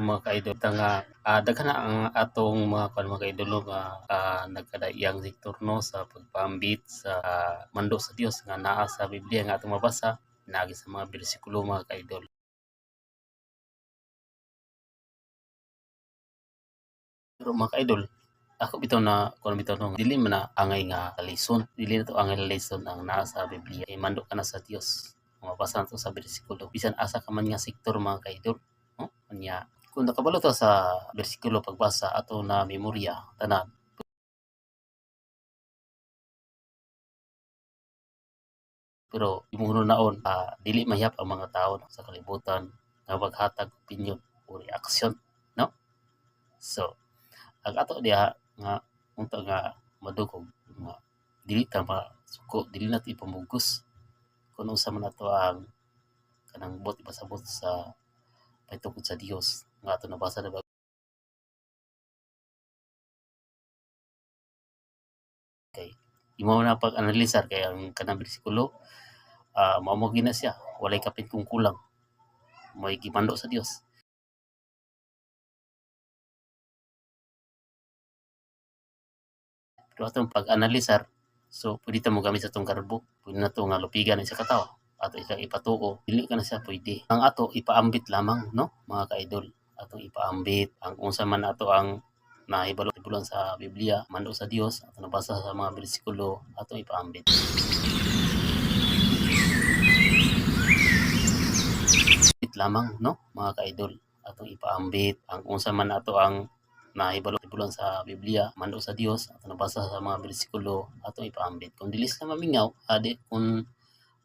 mga ka-idol nga daghan na ang atong mga ka-idol nga nagkadaiyang sektor no sa pagpaambit sa mando sa Dios nga naa sa Biblia nga atong mabasa naagi sa mga bersikulo mga ka-idol. Pero mga ka-idol, ako bitaw na kuno bitaw no dili man na angay nga lesson, dili na to angay nga lesson ang naa sa Biblia. Mando ka na sa Dios. Mabasa nato sa bersikulo bisan asa ka man nga sektor mga ka-idol, no? Unya kung nakabalo ta sa bersikulo pagbasa ato na memorya tanan. Pero imong naon dili mahiyap ang mga tao no, sa kalibutan nga maghatag opinyon o reaksyon, no? So, ang ato diha nga unta nga madugog nga dili ta masuko, dili nato ipamugos kung unsa man ato ang kanang buot ipasabot sa pahitungod sa Dios nga ato nabasa na kay imo na pag-analisar kay ang kanang bersikulo mao mo gina siya walay kapit kung kulang may gimando sa Dios. Pero atong pag-analisar so pwede ta mo gamit sa tong garbo pwede na to nga lupigan sa katawo ato siya ipatuo dili ka na siya pwede ang ato ipaambit lamang no mga ka-idol atong ipaambit ang unsa man ato ang nahibalo-hibalon sa Biblia mando sa Dios ato nabasa sa mga bersikulo atong ipaambit lamang no mga ka-idol atong ipaambit ang unsa man ato ang nahibalo-hibalon sa Biblia mando sa Dios ato nabasa sa mga bersikulo atong ipaambit kung dili sila mamingaw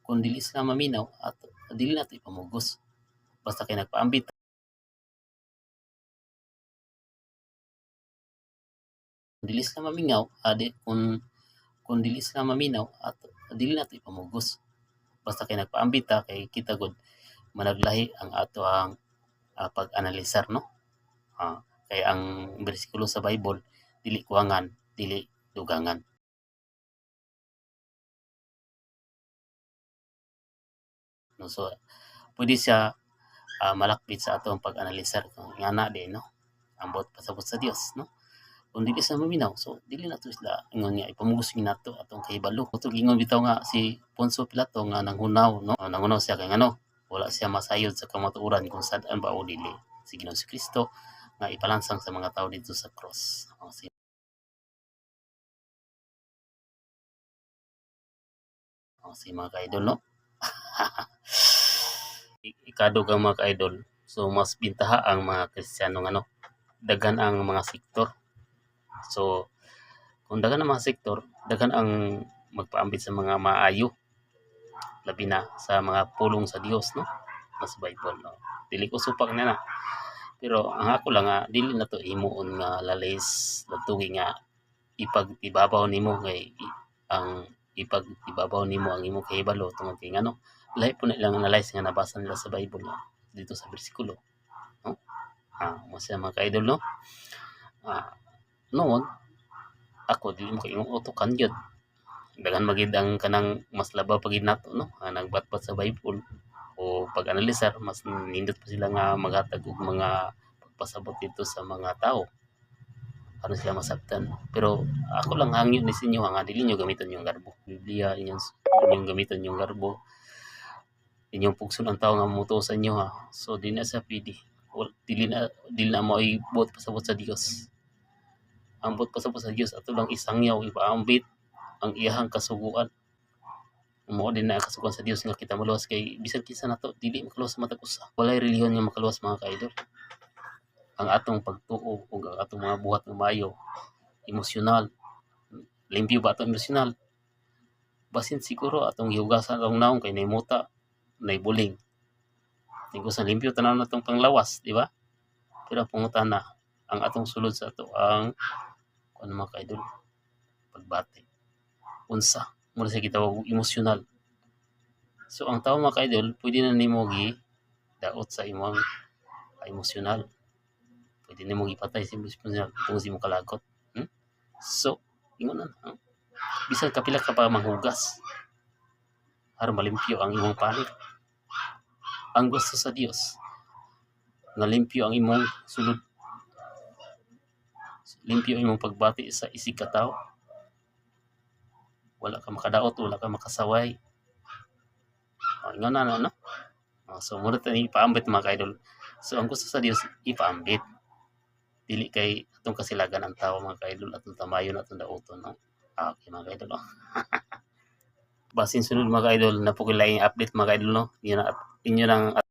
kung dili sila maminaw at dili nato ipamugos basta kay nagpaambit dili sila mamingaw kung dili sila maminaw at dili nato ipamugos basta kay nagpaambit ta kay kita gud managlahi ang ato ang pag-analisar no kay ang bersikulo sa Bible dili kuwangan dili dugangan no so pwede siya malakpit sa atong pag-analisar kung ngana din no ang buot pasabot sa Dios no kung dili sa maminaw so dili nato sila ingon nga ipamugos nato atong kahibalo kutog ingon bitaw nga si Poncio Pilato nga nanghunaw no nanghunaw siya kay ngano wala siya masayod sa kamatuoran kung sad-an ba o dili si Ginoong Kristo nga ipalansang sa mga tao dito sa cross si mga ka-idol no ikadog ang mga ka-idol so mas bintaha ang mga Kristiyano nga no daghan ang mga sektor so kung daghan ang mga sektor daghan ang magpaambit sa mga maayo labi na sa mga pulong sa Dios no sa Bible no dili ko supak na pero ang ako lang nga dili na to himuon nga lalis nagtugi nga ipag-ibabaw nimo kay ang ipag-ibabaw nimo ang imong kahibalo tungod kay ngano lahi po na ilang analyze nga nabasa nila sa Bible no? Dito sa bersikulo no mo siya mga ka-idol no noon ako dili mo kay imong utokan gyud daghan magid ang kanang mas labaw pagid nato no nagbatbat sa Bible o pag-analisar mas nindot pa sila nga maghatag og mga pagpasabot dito sa mga tao aron sila masabtan pero ako lang hangyo ni sa inyo nga dili nyo gamiton yung garbo Biblia inyong gamiton yung garbo inyong pugson ang tao nga motuo sa inyo ha so di na sa pwede dili na mo ibuot pasabot sa Dios ang buot pasabot sa Dios ato lang isangyaw ipaambit ang iyahang kasuguan mao din na kasuguan sa Dios nga kita maluwas kay bisan kinsa nato dili makaluwas sa matag usa walay relihiyon nga makaluwas mga ka-idol ang atong pagtuo ug ang atong mga buhat nga maayo emosyonal limpyo ba atong emosyonal basin siguro atong gihugasan atong naong kay naimuta naibuling sa limpyo tanaw natong panglawas di ba pero ang pangutana ang atong sulod sa ato ang kuno mga ka-idol pagbati unsa mo sa gitawag emosyonal so ang tao mga ka-idol pwede na nimo gi daot sa imong emosyonal pwede nimo gipatay sa emosyonal tungod sa imong kalagot so ingon na bisan kapila ka pa manghugas aron malimpyo ang imong panit ang gusto sa Dios nga limpyo ang imong sulod, limpyo ang imong pagbati sa isig ka tawo. Wala ka makadaot, wala ka makasaway. Ingon na no. So muna tani ipaambit mga ka-idol. So ang gusto sa Dios ipaambit. Dili kay atong kasilagan ang tawo mga ka-idol, atong tamayon, atong daoton no. Okay mga ka-idol. Basin sunod mga ka-idol na po kilay update mga ka-idol no. Inyo nang